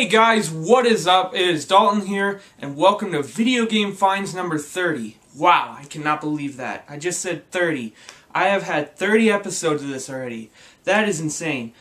Hey guys, what is up? It is Dalton here, and welcome to Video Game Finds number 30. Wow, I cannot believe that. I just said 30. I have had 30 episodes of this already. That is insane.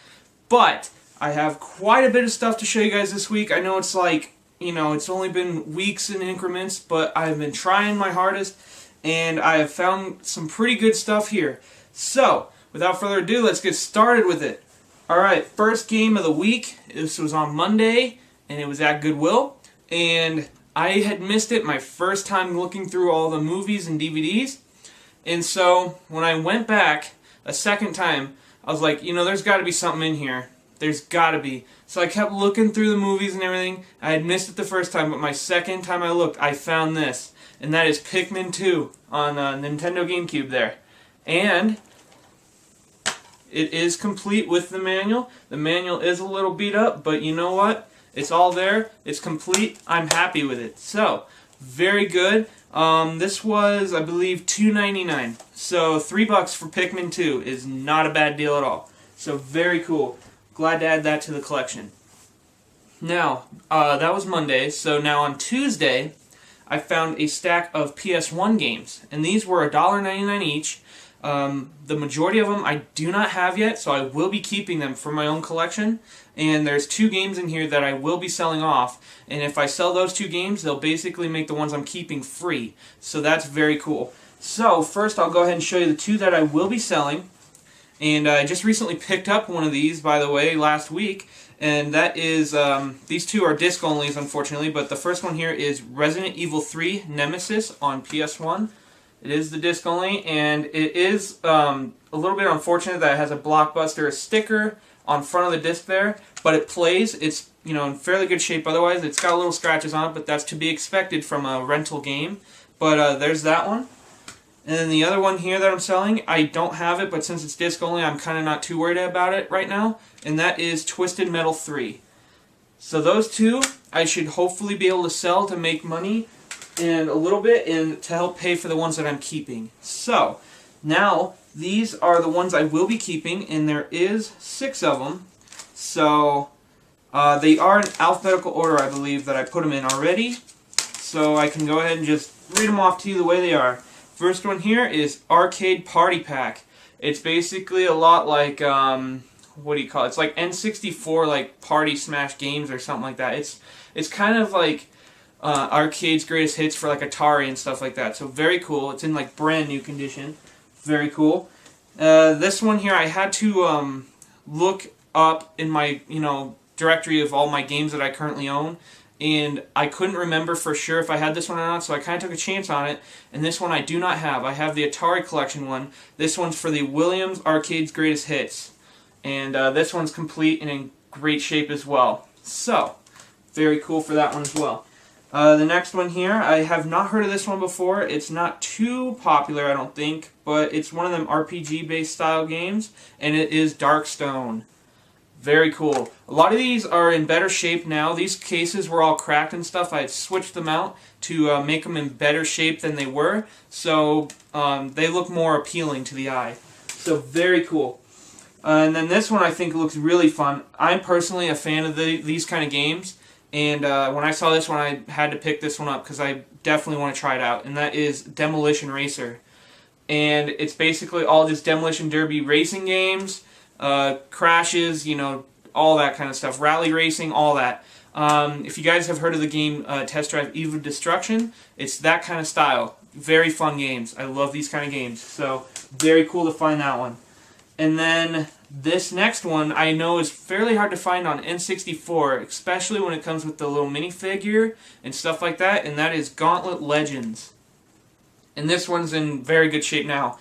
But I have quite a bit of stuff to show you guys this week. I know it's like, it's only been weeks in increments, but I've been trying my hardest, and I have found some pretty good stuff here. So, without further ado, let's get started with it. Alright, first game of the week. This was on Monday, and it was at Goodwill. And I had missed it my first time looking through all the movies and DVDs. And so, when I went back a second time, I was like, there's got to be something in here. There's got to be. So I kept looking through the movies and everything. I had missed it the first time, but my second time I looked, I found this. And that is Pikmin 2 on Nintendo GameCube there. And it is complete with the manual. The manual is a little beat up, but you know what? It's all there. It's complete. I'm happy with it. So, very good. This was, I believe, $2.99. So, $3 for Pikmin 2 is not a bad deal at all. So, very cool. Glad to add that to the collection. Now, that was Monday. So, now on Tuesday, I found a stack of PS1 games. And these were $1.99 each. The majority of them I do not have yet, so I will be keeping them for my own collection. And there's 2 games in here that I will be selling off. And if I sell those 2 games, they'll basically make the ones I'm keeping free. So that's very cool. So first I'll go ahead and show you the 2 that I will be selling. And I just recently picked up one of these, by the way, last week. And that is, these 2 are disc onlys, unfortunately. But the first one here is Resident Evil 3 Nemesis on PS1. It is the disc only, and it is a little bit unfortunate that it has a Blockbuster sticker on front of the disc there, but it plays. It's in fairly good shape otherwise. It's got little scratches on it, but that's to be expected from a rental game. But there's that one. And then the other one here that I'm selling, I don't have it, but since it's disc only, I'm kind of not too worried about it right now, and that is Twisted Metal 3. So those 2, I should hopefully be able to sell to make money and a little bit, and to help pay for the ones that I'm keeping. So, now, these are the ones I will be keeping, and there is 6 of them. So, they are in alphabetical order, I believe, that I put them in already. So, I can go ahead and just read them off to you the way they are. First one here is Arcade Party Pack. It's basically a lot like, what do you call it? It's like N64, like Party Smash games or something like that. It's kind of like Arcade's greatest hits for like Atari and stuff like that. So very cool. It's in like brand new condition. Very cool. This one here I had to look up in my directory of all my games that I currently own, and I couldn't remember for sure if I had this one or not, so I kind of took a chance on it. And this one I do not have. I have the Atari collection one. This one's for the Williams Arcade's Greatest Hits, and this one's complete and in great shape as well. So very cool for that one as well. The next one here, I have not heard of this one before. It's not too popular, I don't think, but it's one of them RPG-based style games, and it is Darkstone. Very cool. A lot of these are in better shape now. These cases were all cracked and stuff. I had switched them out to make them in better shape than they were, so they look more appealing to the eye. So very cool. And then this one I think looks really fun. I'm personally a fan of these kind of games. And when I saw this one, I had to pick this one up because I definitely want to try it out. And that is Demolition Racer. And it's basically all just Demolition Derby racing games, crashes, all that kind of stuff. Rally racing, all that. If you guys have heard of the game Test Drive Eve of Destruction, it's that kind of style. Very fun games. I love these kind of games. So, very cool to find that one. And then this next one I know is fairly hard to find on N64, especially when it comes with the little minifigure and stuff like that, and that is Gauntlet Legends. And this one's in very good shape now.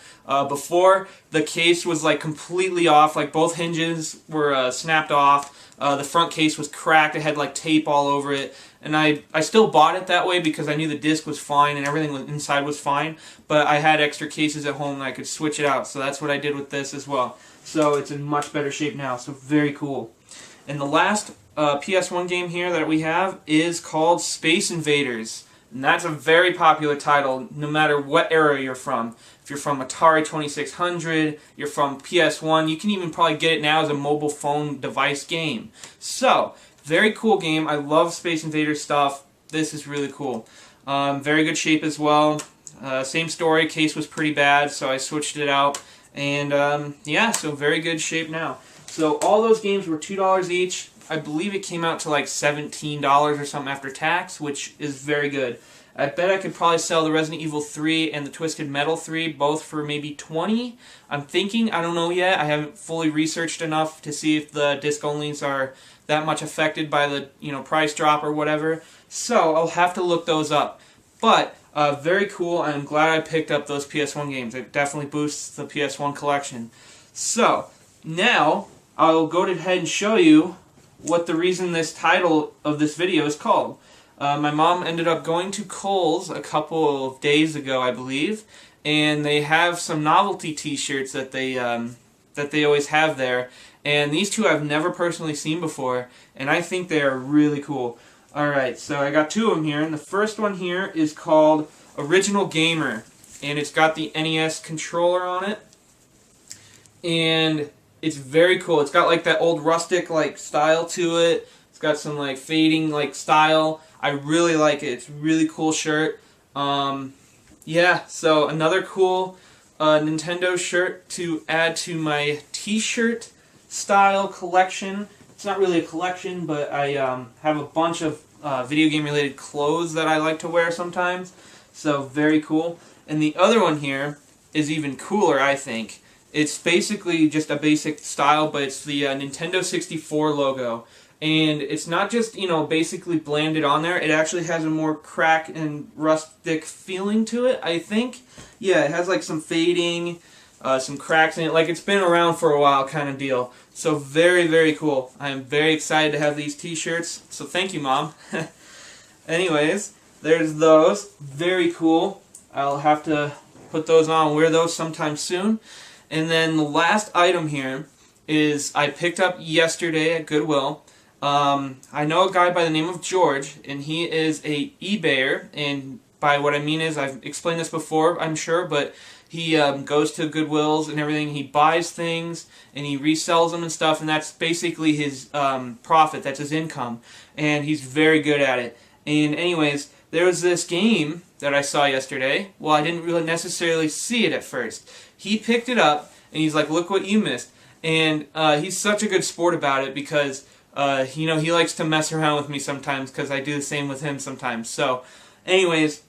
Before, the case was like completely off, like both hinges were snapped off. The front case was cracked, it had like tape all over it. And I still bought it that way because I knew the disc was fine and everything inside was fine. But I had extra cases at home and I could switch it out, so that's what I did with this as well. So it's in much better shape now, so very cool. And the last PS1 game here that we have is called Space Invaders. And that's a very popular title no matter what era you're from. If you're from Atari 2600, you're from PS1, you can even probably get it now as a mobile phone device game. So, very cool game. I love Space Invader stuff. This is really cool. Very good shape as well. Same story, case was pretty bad, so I switched it out. And yeah, so very good shape now. So all those games were $2 each. I believe it came out to like $17 or something after tax, which is very good. I bet I could probably sell the Resident Evil 3 and the Twisted Metal 3 both for maybe $20. I'm thinking, I don't know yet. I haven't fully researched enough to see if the disc-onlys are that much affected by the price drop or whatever. So I'll have to look those up. But very cool. I'm glad I picked up those PS1 games. It definitely boosts the PS1 collection. So now I'll go ahead and show you what the reason this title of this video is called. My mom ended up going to Kohl's a couple of days ago, I believe, and they have some novelty T-shirts that they always have there. And these two I've never personally seen before, and I think they are really cool. Alright, so I got two of them here, and the first one here is called Original Gamer, and it's got the NES controller on it, and it's very cool. It's got like that old rustic like style to it. It's got some like fading like style. I really like it. It's a really cool shirt. Yeah, so another cool Nintendo shirt to add to my T-shirt style collection. It's not really a collection, but I have a bunch of video game related clothes that I like to wear sometimes. So very cool. And the other one here is even cooler, I think. It's basically just a basic style, but it's the Nintendo 64 logo. And it's not just, basically blanded on there. It actually has a more crack and rustic feeling to it, I think. Yeah, it has like some fading, some cracks in it. Like it's been around for a while kind of deal. So very, very cool. I'm very excited to have these T-shirts. So thank you, Mom. Anyways, there's those. Very cool. I'll have to put those on and wear those sometime soon. And then the last item here is I picked up yesterday at Goodwill. I know a guy by the name of George, and he is a eBayer, and by what I mean is, I've explained this before, I'm sure, but he goes to Goodwills and everything, he buys things, and he resells them and stuff, and that's basically his profit, that's his income, and he's very good at it. And anyways, there was this game that I saw yesterday. Well, I didn't really necessarily see it at first. He picked it up, and he's like, look what you missed. And he's such a good sport about it because he likes to mess around with me sometimes because I do the same with him sometimes. So, anyways,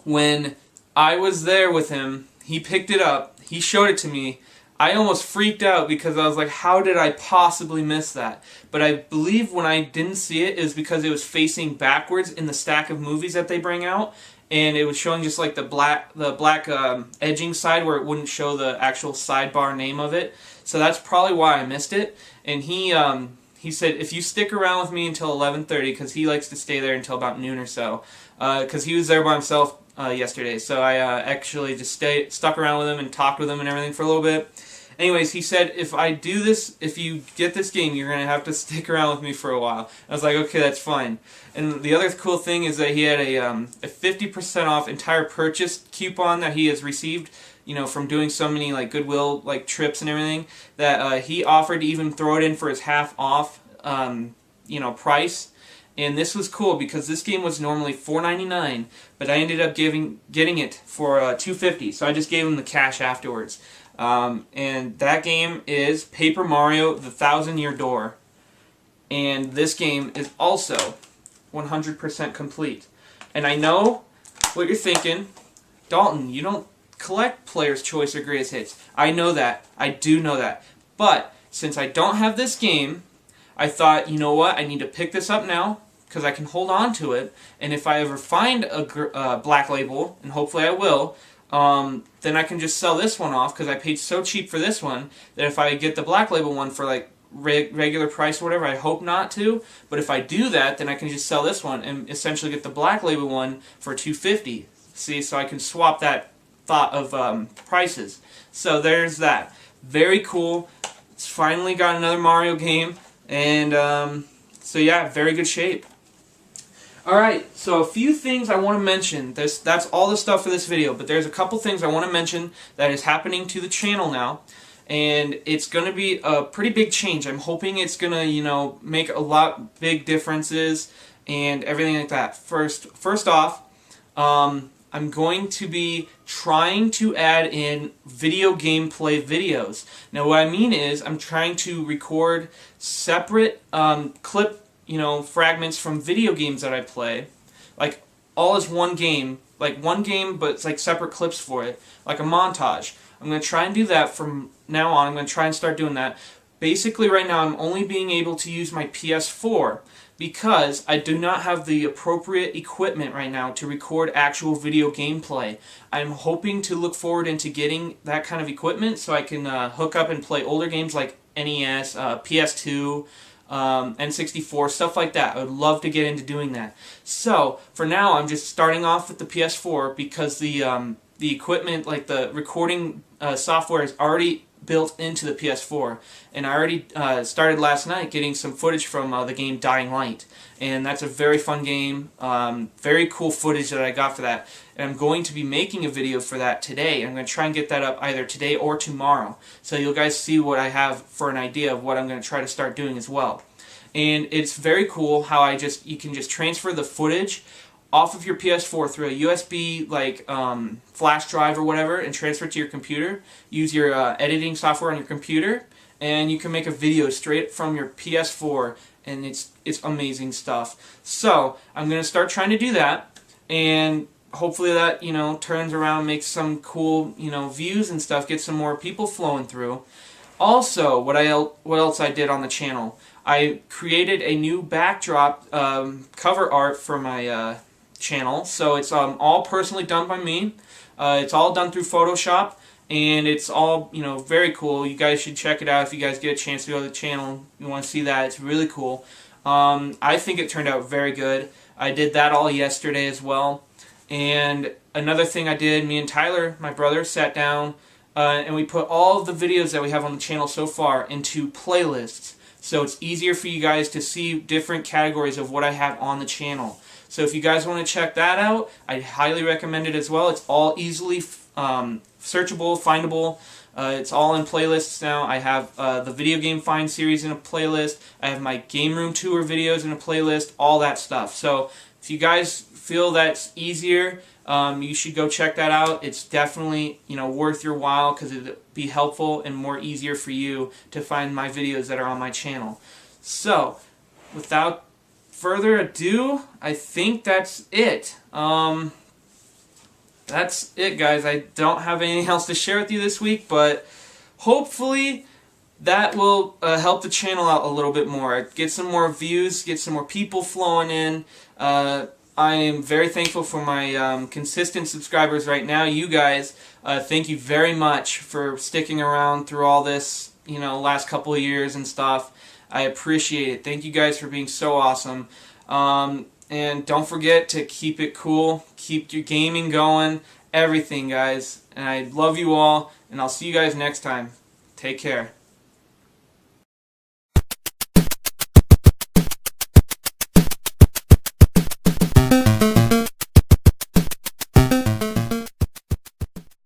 when I was there with him, he picked it up, he showed it to me. I almost freaked out because I was like, how did I possibly miss that? But I believe when I didn't see it is because it was facing backwards in the stack of movies that they bring out, and it was showing just like the black edging side where it wouldn't show the actual sidebar name of it. So that's probably why I missed it. And he said, if you stick around with me until 11:30, because he likes to stay there until about noon or so, because he was there by himself yesterday. So I actually just stuck around with him and talked with him and everything for a little bit. Anyways, he said, if you get this game, you're going to have to stick around with me for a while. I was like, okay, that's fine. And the other cool thing is that he had a 50% off entire purchase coupon that he has received, from doing so many like Goodwill like trips and everything, that he offered to even throw it in for his half off price. And this was cool because this game was normally $4.99, but I ended up getting it for $2.50. So I just gave him the cash afterwards. And that game is Paper Mario: The Thousand-Year Door. And this game is also 100% complete. And I know what you're thinking, Dalton, you don't collect Player's Choice or Greatest Hits. I know that. I do know that. But since I don't have this game, I thought, you know what, I need to pick this up now because I can hold on to it. And if I ever find a black label, and hopefully I will, then I can just sell this one off because I paid so cheap for this one that if I get the black label one for like regular price or whatever, I hope not to, but if I do that, then I can just sell this one and essentially get the black label one for $2.50. See, so I can swap that thought of prices. So there's that. Very cool. It's finally got another Mario game, and so yeah, very good shape. Alright, so a few things I want to mention. That's all the stuff for this video, but there's a couple things I want to mention that is happening to the channel now. and it's going to be a pretty big change. I'm hoping it's going to, you know, make a lot big differences and everything like that. First off, I'm going to be trying to add in video gameplay videos. Now what I mean is I'm trying to record separate clip, you know, fragments from video games that I play, like all as one game, like one game but it's like separate clips for it, like a montage. I'm going to try and do that from now on. I'm going to try and start doing that. Basically right now I'm only being able to use my PS4 because I do not have the appropriate equipment right now to record actual video gameplay. I'm hoping to look forward into getting that kind of equipment so I can hook up and play older games like NES, PS2, N64, stuff like that. I would love to get into doing that. So for now I'm just starting off with the PS4 because the equipment, like the recording software, is already built into the PS4, and I already started last night getting some footage from the game Dying Light, and that's a very fun game, very cool footage that I got for that, and I'm going to be making a video for that today. I'm going to try and get that up either today or tomorrow, so you guys see what I have for an idea of what I'm going to try to start doing as well. And it's very cool how you can just transfer the footage off of your PS4 through a USB like flash drive or whatever and transfer it to your computer. Use your editing software on your computer and you can make a video straight from your PS4, and it's amazing stuff. So I'm going to start trying to do that, and hopefully that, you know, turns around, makes some cool, you know, views and stuff, get some more people flowing through. Also, what else I did on the channel, I created a new backdrop cover art for my channel. So it's all personally done by me. It's all done through Photoshop, and it's all, you know, very cool. You guys should check it out if you guys get a chance to go to the channel. You want to see that? It's really cool. I think it turned out very good. I did that all yesterday as well. And another thing I did, me and Tyler, my brother, sat down and we put all of the videos that we have on the channel so far into playlists. So it's easier for you guys to see different categories of what I have on the channel. So if you guys want to check that out, I highly recommend it as well. It's all easily searchable, findable. It's all in playlists now. I have the Video Game Find series in a playlist. I have my Game Room Tour videos in a playlist, all that stuff. So if you guys feel that's easier, you should go check that out. It's definitely, you know, worth your while because it'll be helpful and more easier for you to find my videos that are on my channel. So without further ado, I think that's it. That's it, guys. I don't have anything else to share with you this week, but hopefully that will help the channel out a little bit more. Get some more views, get some more people flowing in. I am very thankful for my consistent subscribers right now. You guys, thank you very much for sticking around through all this, you know, last couple of years and stuff. I appreciate it. Thank you guys for being so awesome. And don't forget to keep it cool, keep your gaming going, everything, guys. And I love you all, and I'll see you guys next time. Take care.